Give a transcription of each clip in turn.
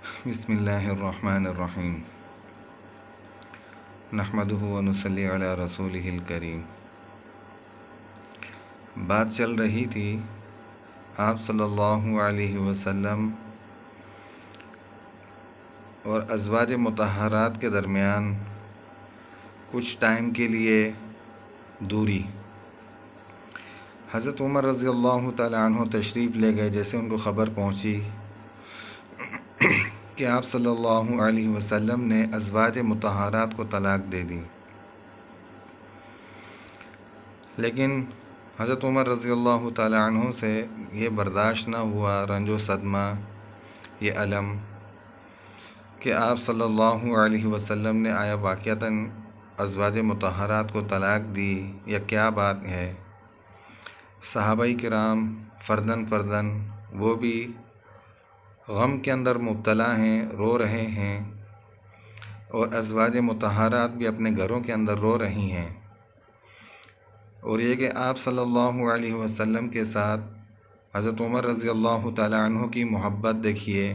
بسم اللہ الرحمن الرحیم نحمدہ و نصلی علی رسولہ الکریم۔ بات چل رہی تھی آپ صلی اللہ علیہ وسلم اور ازواج مطہرات کے درمیان کچھ ٹائم کے لیے دوری۔ حضرت عمر رضی اللہ تعالی عنہ تشریف لے گئے جیسے ان کو خبر پہنچی کہ آپ صلی اللہ علیہ وسلم نے ازواج مطہرات کو طلاق دے دی، لیکن حضرت عمر رضی اللہ تعالی عنہ سے یہ برداشت نہ ہوا، رنج و صدمہ، یہ الم کہ آپ صلی اللہ علیہ وسلم نے آیا واقعتاً ازواج مطہرات کو طلاق دی یا کیا بات ہے۔ صحابہ کرام فرداً فرداً وہ بھی غم کے اندر مبتلا ہیں، رو رہے ہیں، اور ازواج مطہرات بھی اپنے گھروں کے اندر رو رہی ہیں، اور یہ کہ آپ صلی اللہ علیہ وسلم کے ساتھ حضرت عمر رضی اللہ تعالی عنہ کی محبت دیکھیے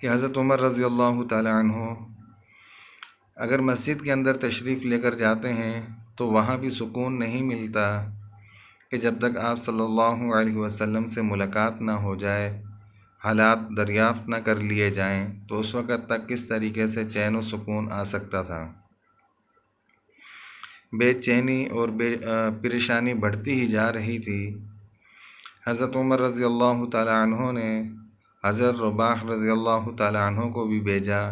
کہ حضرت عمر رضی اللہ تعالی عنہ اگر مسجد کے اندر تشریف لے کر جاتے ہیں تو وہاں بھی سکون نہیں ملتا کہ جب تک آپ صلی اللہ علیہ وسلم سے ملاقات نہ ہو جائے، حالات دریافت نہ کر لیے جائیں، تو اس وقت تک کس طریقے سے چین و سکون آ سکتا تھا۔ بے چینی اور پریشانی بڑھتی ہی جا رہی تھی۔ حضرت عمر رضی اللہ تعالی عنہ نے حضرت رباح رضی اللہ تعالی عنہ کو بھی بھیجا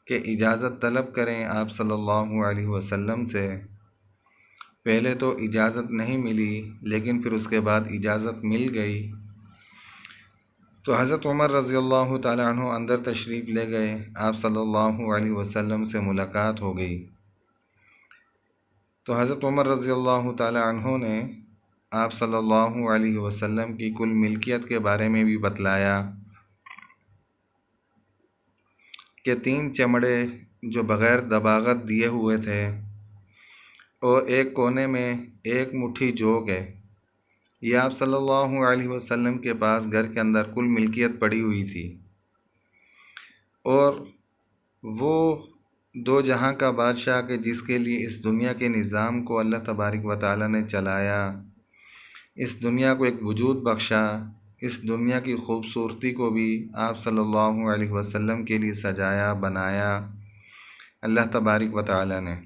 کہ اجازت طلب کریں آپ صلی اللہ علیہ وسلم سے۔ پہلے تو اجازت نہیں ملی، لیکن پھر اس کے بعد اجازت مل گئی، تو حضرت عمر رضی اللہ تعالی عنہ اندر تشریف لے گئے، آپ صلی اللہ علیہ وسلم سے ملاقات ہو گئی۔ تو حضرت عمر رضی اللہ تعالی عنہ نے آپ صلی اللہ علیہ وسلم کی کل ملکیت کے بارے میں بھی بتلایا کہ 3 چمڑے جو بغیر دباغت دیے ہوئے تھے، اور ایک کونے میں ایک مٹھی جوگ ہے، یہ آپ صلی اللہ علیہ وسلم کے پاس گھر کے اندر کل ملکیت پڑی ہوئی تھی، اور وہ 2 جہاں کا بادشاہ کہ جس کے لیے اس دنیا کے نظام کو اللہ تبارک و تعالی نے چلایا، اس دنیا کو ایک وجود بخشا، اس دنیا کی خوبصورتی کو بھی آپ صلی اللہ علیہ وسلم کے لیے سجایا بنایا اللہ تبارک و تعالی نے۔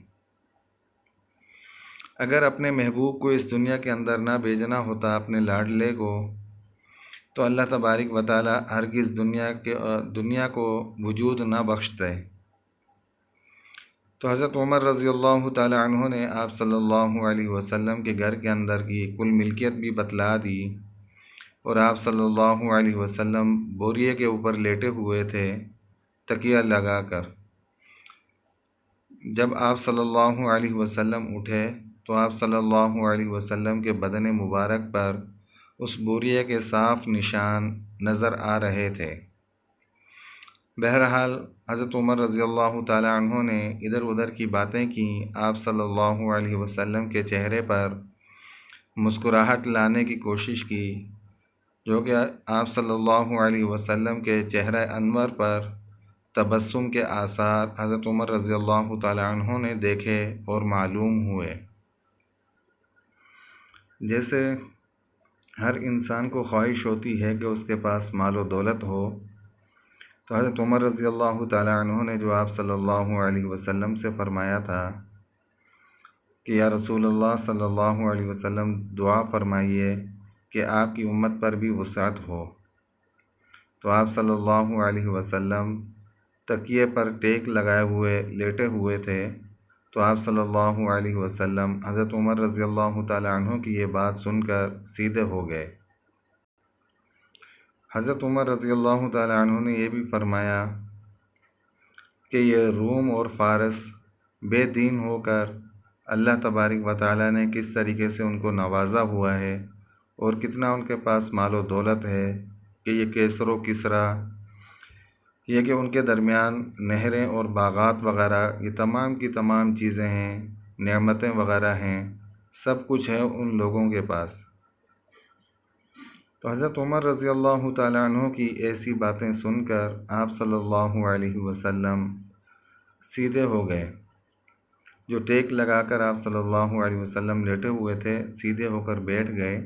اگر اپنے محبوب کو اس دنیا کے اندر نہ بھیجنا ہوتا، اپنے لاڈلے کو، تو اللہ تبارک و تعالی ہرگز دنیا کو وجود نہ بخشتے۔ تو حضرت عمر رضی اللہ تعالی عنہ نے آپ صلی اللہ علیہ وسلم کے گھر کے اندر کی کل ملکیت بھی بتلا دی، اور آپ صلی اللہ علیہ وسلم بوریے کے اوپر لیٹے ہوئے تھے تکیہ لگا کر۔ جب آپ صلی اللہ علیہ وسلم اٹھے تو آپ صلی اللہ علیہ وسلم کے بدن مبارک پر اس بوریے کے صاف نشان نظر آ رہے تھے۔ بہرحال حضرت عمر رضی اللہ تعالی عنہ نے ادھر ادھر کی باتیں کی، آپ صلی اللہ علیہ وسلم کے چہرے پر مسکراہٹ لانے کی کوشش کی، جو کہ آپ صلی اللہ علیہ وسلم کے چہرہ انور پر تبسم کے آثار حضرت عمر رضی اللہ تعالی عنہ نے دیکھے اور معلوم ہوئے۔ جیسے ہر انسان کو خواہش ہوتی ہے کہ اس کے پاس مال و دولت ہو، تو حضرت عمر رضی اللہ تعالی عنہ نے جو آپ صلی اللہ علیہ وسلم سے فرمایا تھا کہ یا رسول اللہ صلی اللہ علیہ وسلم دعا فرمائیے کہ آپ کی امت پر بھی وسعت ہو، تو آپ صلی اللہ علیہ وسلم تکیے پر ٹیک لگائے ہوئے لیٹے ہوئے تھے، تو آپ صلی اللہ علیہ وسلم حضرت عمر رضی اللہ تعالی عنہ کی یہ بات سن کر سیدھے ہو گئے۔ حضرت عمر رضی اللہ تعالی عنہ نے یہ بھی فرمایا کہ یہ روم اور فارس بے دین ہو کر اللہ تبارک و تعالی نے کس طریقے سے ان کو نوازا ہوا ہے، اور کتنا ان کے پاس مال و دولت ہے کہ یہ کیسر و کسریٰ، یہ کہ ان کے درمیان نہریں اور باغات وغیرہ، یہ تمام کی تمام چیزیں ہیں، نعمتیں وغیرہ ہیں، سب کچھ ہے ان لوگوں کے پاس۔ تو حضرت عمر رضی اللہ تعالیٰ عنہ کی ایسی باتیں سن کر آپ صلی اللہ علیہ وسلم سیدھے ہو گئے۔ جو ٹیک لگا کر آپ صلی اللہ علیہ وسلم لیٹے ہوئے تھے، سیدھے ہو کر بیٹھ گئے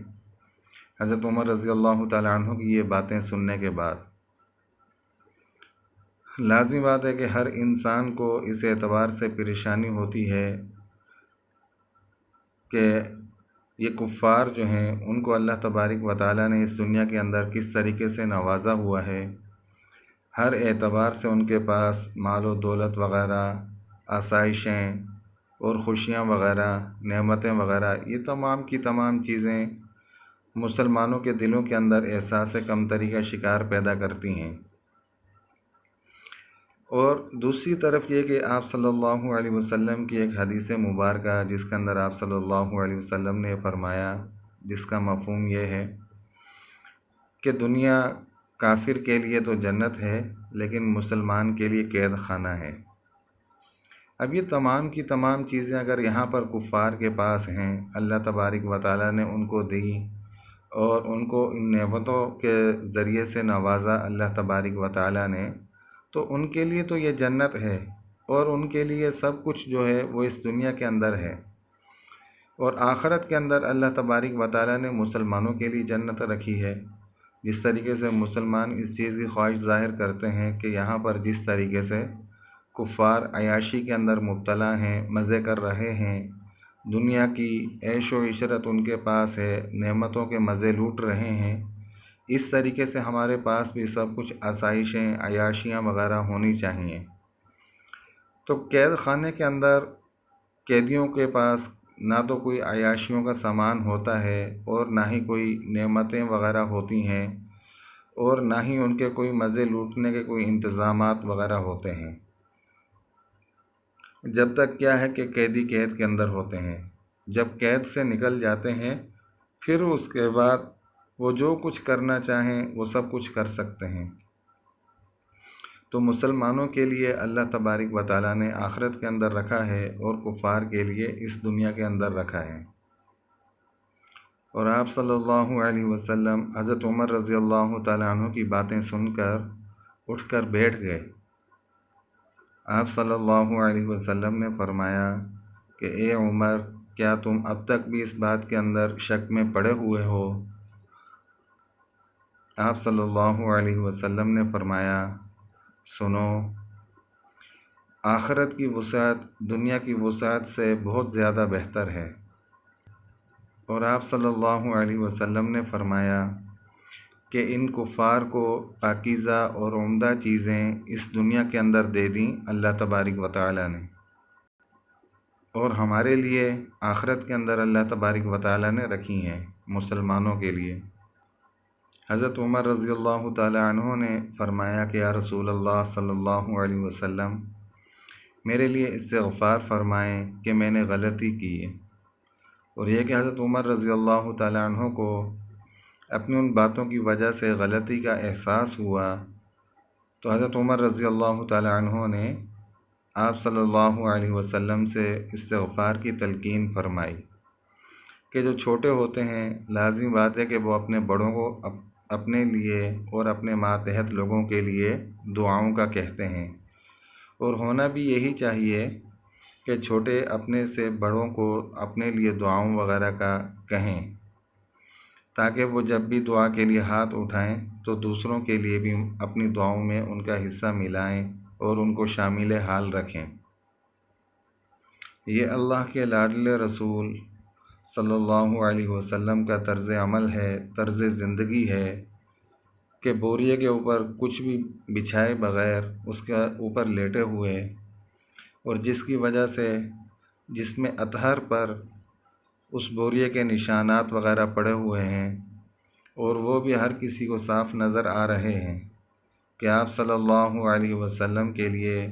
حضرت عمر رضی اللہ تعالیٰ عنہ کی یہ باتیں سننے کے بعد۔ لازمی بات ہے کہ ہر انسان کو اس اعتبار سے پریشانی ہوتی ہے کہ یہ کفار جو ہیں ان کو اللہ تبارک و تعالیٰ نے اس دنیا کے اندر کس طریقے سے نوازا ہوا ہے۔ ہر اعتبار سے ان کے پاس مال و دولت وغیرہ، آسائشیں اور خوشیاں وغیرہ، نعمتیں وغیرہ، یہ تمام کی تمام چیزیں مسلمانوں کے دلوں کے اندر احساس کمتری کا شکار پیدا کرتی ہیں۔ اور دوسری طرف یہ کہ آپ صلی اللہ علیہ وسلم کی ایک حدیث مبارکہ جس کے اندر آپ صلی اللہ علیہ وسلم نے فرمایا، جس کا مفہوم یہ ہے کہ دنیا کافر کے لیے تو جنت ہے لیکن مسلمان کے لیے قید خانہ ہے۔ اب یہ تمام کی تمام چیزیں اگر یہاں پر کفار کے پاس ہیں، اللہ تبارک و تعالیٰ نے ان کو دی اور ان کو ان نعمتوں کے ذریعے سے نوازا اللہ تبارک و تعالیٰ نے، تو ان کے لیے تو یہ جنت ہے اور ان کے لیے سب کچھ جو ہے وہ اس دنیا کے اندر ہے۔ اور آخرت کے اندر اللہ تبارک و تعالیٰ نے مسلمانوں کے لیے جنت رکھی ہے۔ جس طریقے سے مسلمان اس چیز کی خواہش ظاہر کرتے ہیں کہ یہاں پر جس طریقے سے کفار عیاشی کے اندر مبتلا ہیں، مزے کر رہے ہیں، دنیا کی عیش و عشرت ان کے پاس ہے، نعمتوں کے مزے لوٹ رہے ہیں، اس طریقے سے ہمارے پاس بھی سب کچھ آسائشیں، عیاشیاں وغیرہ ہونی چاہیے۔ تو قید خانے کے اندر قیدیوں کے پاس نہ تو کوئی عیاشیوں کا سامان ہوتا ہے اور نہ ہی کوئی نعمتیں وغیرہ ہوتی ہیں اور نہ ہی ان کے کوئی مزے لوٹنے کے کوئی انتظامات وغیرہ ہوتے ہیں، جب تک کیا ہے کہ قیدی قید کے اندر ہوتے ہیں۔ جب قید سے نکل جاتے ہیں پھر اس کے بعد وہ جو کچھ کرنا چاہیں وہ سب کچھ کر سکتے ہیں۔ تو مسلمانوں کے لیے اللہ تبارک و تعالیٰ نے آخرت کے اندر رکھا ہے اور کفار کے لیے اس دنیا کے اندر رکھا ہے۔ اور آپ صلی اللہ علیہ وسلم حضرت عمر رضی اللہ تعالیٰ عنہ کی باتیں سن کر اٹھ کر بیٹھ گئے۔ آپ صلی اللہ علیہ وسلم نے فرمایا کہ اے عمر، کیا تم اب تک بھی اس بات کے اندر شک میں پڑے ہوئے ہو؟ آپ صلی اللہ علیہ وسلم نے فرمایا، سنو، آخرت کی وسعت دنیا کی وسعت سے بہت زیادہ بہتر ہے۔ اور آپ صلی اللہ علیہ وسلم نے فرمایا کہ ان کفار کو پاکیزہ اور عمدہ چیزیں اس دنیا کے اندر دے دیں اللہ تبارک و تعالیٰ نے، اور ہمارے لیے آخرت کے اندر اللہ تبارک و تعالیٰ نے رکھی ہیں مسلمانوں کے لیے۔ حضرت عمر رضی اللہ تعالیٰ عنہ نے فرمایا کہ یا رسول اللہ صلی اللہ علیہ وسلم، میرے لیے استغفار فرمائیں کہ میں نے غلطی کی ہے۔ اور یہ کہ حضرت عمر رضی اللہ تعالیٰ عنہ کو اپنی ان باتوں کی وجہ سے غلطی کا احساس ہوا، تو حضرت عمر رضی اللہ تعالیٰ عنہ نے آپ صلی اللہ علیہ وسلم سے استغفار کی تلقین فرمائی کہ جو چھوٹے ہوتے ہیں لازمی بات ہے کہ وہ اپنے بڑوں کو اپنے لیے اور اپنے ماتحت لوگوں کے لیے دعاؤں کا کہتے ہیں، اور ہونا بھی یہی چاہیے کہ چھوٹے اپنے سے بڑوں کو اپنے لیے دعاؤں وغیرہ کا کہیں، تاکہ وہ جب بھی دعا کے لیے ہاتھ اٹھائیں تو دوسروں کے لیے بھی اپنی دعاؤں میں ان کا حصہ ملائیں اور ان کو شامل حال رکھیں۔ یہ اللہ کے لاڈلے رسول صلی اللہ علیہ وسلم کا طرز عمل ہے، طرز زندگی ہے کہ بوریے کے اوپر کچھ بھی بچھائے بغیر اس کے اوپر لیٹے ہوئے، اور جس کی وجہ سے جس میں اطہر پر اس بوریے کے نشانات وغیرہ پڑے ہوئے ہیں، اور وہ بھی ہر کسی کو صاف نظر آ رہے ہیں کہ آپ صلی اللہ علیہ وسلم کے لیے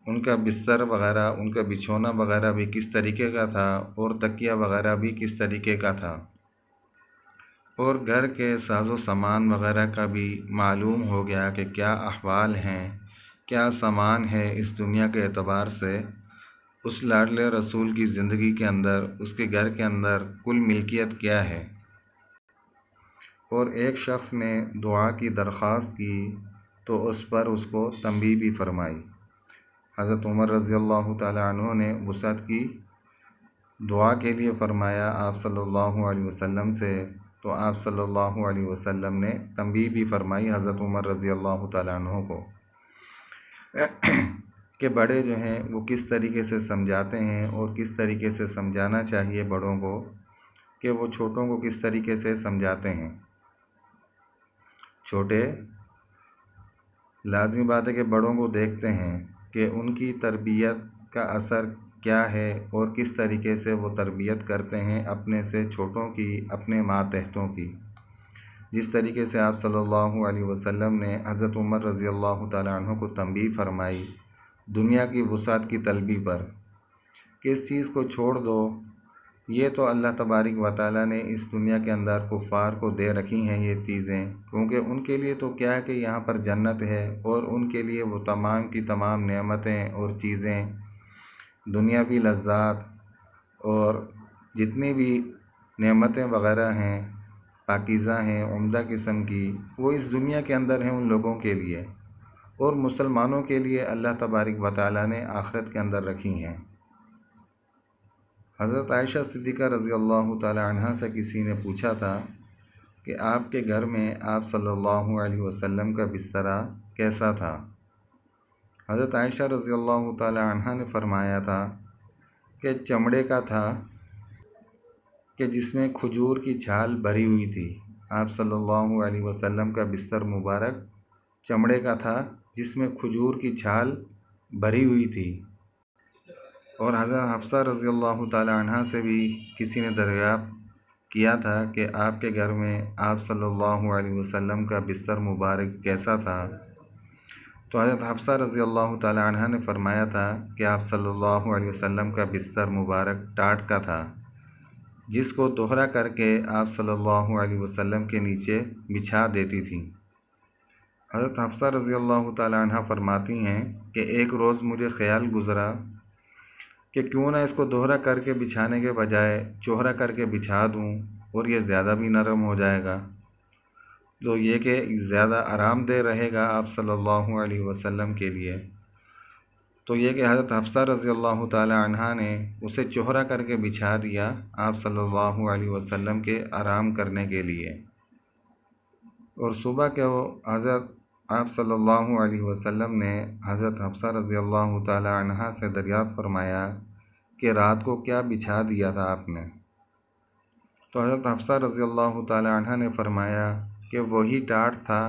ان کا بستر وغیرہ، ان کا بچھونا وغیرہ بھی کس طریقے کا تھا اور تکیہ وغیرہ بھی کس طریقے کا تھا، اور گھر کے ساز و سامان وغیرہ کا بھی معلوم ہو گیا کہ کیا احوال ہیں، کیا سامان ہے اس دنیا کے اعتبار سے اس لاڈلے رسول کی زندگی کے اندر، اس کے گھر کے اندر کل ملکیت کیا ہے۔ اور ایک شخص نے دعا کی درخواست کی تو اس پر اس کو تنبیہ بھی فرمائی۔ حضرت عمر رضی اللہ تعالیٰ عنہ نے وسعت کی دعا کے لیے فرمایا آپ صلی اللہ علیہ وسلم سے، تو آپ صلی اللہ علیہ وسلم نے تنبیہ بھی فرمائی حضرت عمر رضی اللہ تعالیٰ عنہ کو کہ بڑے جو ہیں وہ کس طریقے سے سمجھاتے ہیں اور کس طریقے سے سمجھانا چاہیے بڑوں کو کہ وہ چھوٹوں کو کس طریقے سے سمجھاتے ہیں۔ چھوٹے لازمی بات ہے کہ بڑوں کو دیکھتے ہیں کہ ان کی تربیت کا اثر کیا ہے اور کس طریقے سے وہ تربیت کرتے ہیں اپنے سے چھوٹوں کی، اپنے ماتحتوں کی۔ جس طریقے سے آپ صلی اللہ علیہ وسلم نے حضرت عمر رضی اللہ تعالیٰ عنہ کو تنبیہ فرمائی دنیا کی وسعت کی طلبی پر کہ اس چیز کو چھوڑ دو، یہ تو اللہ تبارک و تعالیٰ نے اس دنیا کے اندر کفار کو دے رکھی ہیں یہ چیزیں، کیونکہ ان کے لیے تو کیا ہے کہ یہاں پر جنت ہے اور ان کے لیے وہ تمام کی تمام نعمتیں اور چیزیں، دنیاوی لذات اور جتنی بھی نعمتیں وغیرہ ہیں پاکیزہ ہیں، عمدہ قسم کی، وہ اس دنیا کے اندر ہیں ان لوگوں کے لیے، اور مسلمانوں کے لیے اللہ تبارک و تعالیٰ نے آخرت کے اندر رکھی ہیں۔ حضرت عائشہ صدیقہ رضی اللہ تعالیٰ عنہ سے کسی نے پوچھا تھا کہ آپ کے گھر میں آپ صلی اللہ علیہ وسلم کا بسترا کیسا تھا؟ حضرت عائشہ رضی اللہ تعالیٰ عنہ نے فرمایا تھا کہ چمڑے کا تھا کہ جس میں کھجور کی چھال بھری ہوئی تھی۔ آپ صلی اللہ علیہ وسلم کا بستر مبارک چمڑے کا تھا جس میں کھجور کی چھال بھری ہوئی تھی۔ اور حضرت حفصہ رضی اللہ تعالی عنہ سے بھی کسی نے دریافت کیا تھا کہ آپ کے گھر میں آپ صلی اللہ علیہ وسلم کا بستر مبارک کیسا تھا؟ تو حضرت حفصہ رضی اللہ تعالی عنہ نے فرمایا تھا کہ آپ صلی اللہ علیہ وسلم کا بستر مبارک ٹاٹ کا تھا جس کو دوہرا کر کے آپ صلی اللہ علیہ وسلم کے نیچے بچھا دیتی تھیں۔ حضرت حفصہ رضی اللہ تعالی عنہ فرماتی ہیں کہ ایک روز مجھے خیال گزرا کہ کیوں نہ اس کو دوہرا کر کے بچھانے کے بجائے چوہرا کر کے بچھا دوں اور یہ زیادہ بھی نرم ہو جائے گا، تو یہ کہ زیادہ آرام دہ رہے گا آپ صلی اللہ علیہ وسلم کے لیے۔ تو یہ کہ حضرت حفصہ رضی اللہ تعالی عنہ نے اسے چوہرا کر کے بچھا دیا آپ صلی اللہ علیہ وسلم کے آرام کرنے کے لیے۔ اور صبح کے وہ حضرت آپ صلی اللہ علیہ وسلم نے حضرت حفصہ رضی اللہ تعالی عنہ سے دریافت فرمایا کہ رات کو کیا بچھا دیا تھا آپ نے؟ تو حضرت حفصہ رضی اللہ تعالی عنہ نے فرمایا کہ وہی ٹاٹ تھا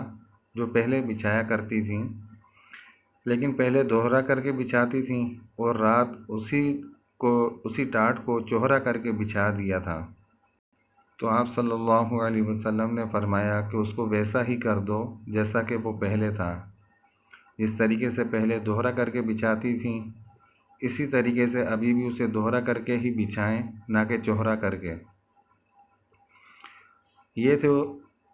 جو پہلے بچھایا کرتی تھیں، لیکن پہلے دوہرا کر کے بچھاتی تھیں اور رات اسی ٹاٹ کو چوہرا کر کے بچھا دیا تھا۔ تو آپ صلی اللہ علیہ وسلم نے فرمایا کہ اس کو ویسا ہی کر دو جیسا کہ وہ پہلے تھا، جس طریقے سے پہلے دوہرا کر کے بچھاتی تھیں اسی طریقے سے ابھی بھی اسے دوہرا کر کے ہی بچھائیں، نہ کہ چوہرا کر کے۔ یہ تھے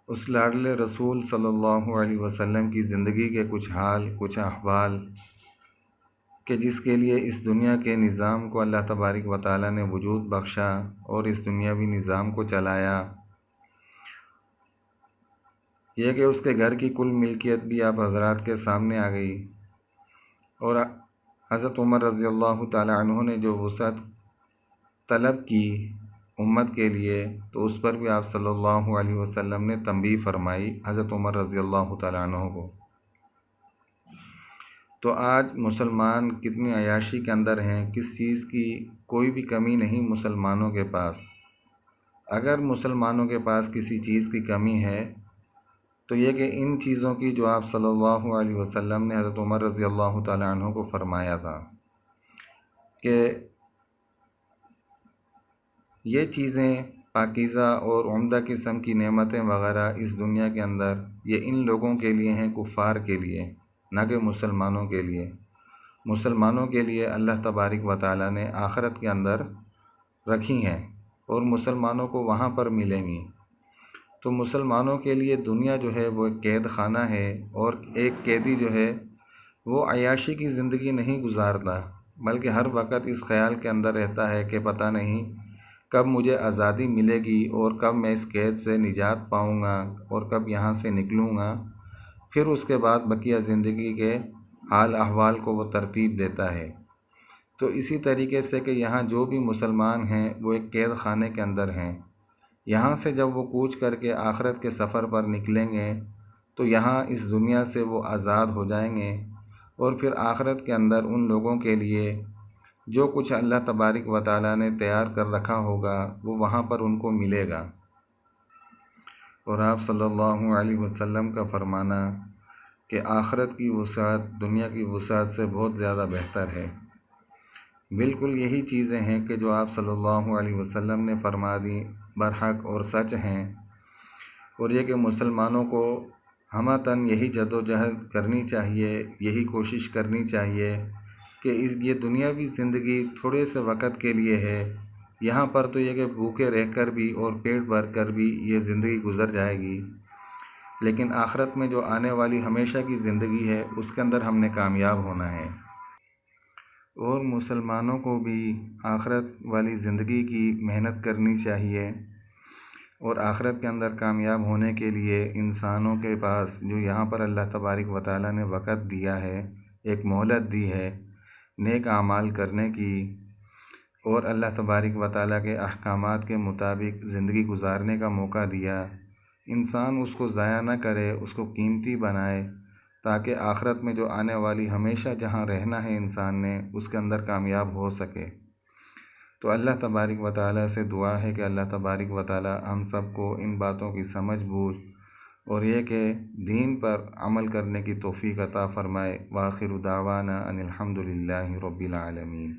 اس لاڈلے رسول صلی اللہ علیہ وسلم کی زندگی کے کچھ حال، کچھ احوال کہ جس کے لیے اس دنیا کے نظام کو اللہ تبارک و تعالیٰ نے وجود بخشا اور اس دنیاوی نظام کو چلایا۔ یہ کہ اس کے گھر کی کل ملکیت بھی آپ حضرات کے سامنے آ گئی، اور حضرت عمر رضی اللہ تعالی عنہ نے جو وسعت طلب کی امت کے لیے تو اس پر بھی آپ صلی اللہ علیہ وسلم نے تنبیہ فرمائی حضرت عمر رضی اللہ تعالی عنہ کو۔ تو آج مسلمان کتنی عیاشی کے اندر ہیں، کس چیز کی کوئی بھی کمی نہیں مسلمانوں کے پاس۔ اگر مسلمانوں کے پاس کسی چیز کی کمی ہے تو یہ کہ ان چیزوں کی جو آپ صلی اللہ علیہ وسلم نے حضرت عمر رضی اللہ تعالی عنہ کو فرمایا تھا کہ یہ چیزیں پاکیزہ اور عمدہ قسم کی نعمتیں وغیرہ اس دنیا کے اندر یہ ان لوگوں کے لیے ہیں کفار کے لیے، نہ کہ مسلمانوں کے لیے۔ مسلمانوں کے لیے اللہ تبارک و تعالیٰ نے آخرت کے اندر رکھی ہیں اور مسلمانوں کو وہاں پر ملیں گی۔ تو مسلمانوں کے لیے دنیا جو ہے وہ ایک قید خانہ ہے، اور ایک قیدی جو ہے وہ عیاشی کی زندگی نہیں گزارتا، بلکہ ہر وقت اس خیال کے اندر رہتا ہے کہ پتہ نہیں کب مجھے آزادی ملے گی اور کب میں اس قید سے نجات پاؤں گا اور کب یہاں سے نکلوں گا۔ پھر اس کے بعد بقیہ زندگی کے حال احوال کو وہ ترتیب دیتا ہے۔ تو اسی طریقے سے کہ یہاں جو بھی مسلمان ہیں وہ ایک قید خانے کے اندر ہیں، یہاں سے جب وہ کوچ کر کے آخرت کے سفر پر نکلیں گے تو یہاں اس دنیا سے وہ آزاد ہو جائیں گے، اور پھر آخرت کے اندر ان لوگوں کے لیے جو کچھ اللہ تبارک و تعالیٰ نے تیار کر رکھا ہوگا وہ وہاں پر ان کو ملے گا۔ اور آپ صلی اللہ علیہ وسلم کا فرمانا کہ آخرت کی وسعت دنیا کی وسعت سے بہت زیادہ بہتر ہے، بالکل یہی چیزیں ہیں کہ جو آپ صلی اللہ علیہ وسلم نے فرما دی برحق اور سچ ہیں۔ اور یہ کہ مسلمانوں کو ہمہ یہی جد و جہد کرنی چاہیے، یہی کوشش کرنی چاہیے کہ یہ دنیاوی زندگی تھوڑے سے وقت کے لیے ہے، یہاں پر تو یہ کہ بھوکے رہ کر بھی اور پیٹ بھر کر بھی یہ زندگی گزر جائے گی، لیکن آخرت میں جو آنے والی ہمیشہ کی زندگی ہے اس کے اندر ہم نے کامیاب ہونا ہے۔ اور مسلمانوں کو بھی آخرت والی زندگی کی محنت کرنی چاہیے، اور آخرت کے اندر کامیاب ہونے کے لیے انسانوں کے پاس جو یہاں پر اللہ تبارک و تعالیٰ نے وقت دیا ہے، ایک مہلت دی ہے نیک اعمال کرنے کی، اور اللہ تبارک و تعالیٰ کے احکامات کے مطابق زندگی گزارنے کا موقع دیا، انسان اس کو ضائع نہ کرے، اس کو قیمتی بنائے تاکہ آخرت میں جو آنے والی ہمیشہ جہاں رہنا ہے انسان نے اس کے اندر کامیاب ہو سکے۔ تو اللہ تبارک و تعالیٰ سے دعا ہے کہ اللہ تبارک و تعالیٰ ہم سب کو ان باتوں کی سمجھ بوجھ اور یہ کہ دین پر عمل کرنے کی توفیق عطا فرمائے۔ وآخر دعوانا ان الحمد للہ رب العالمین۔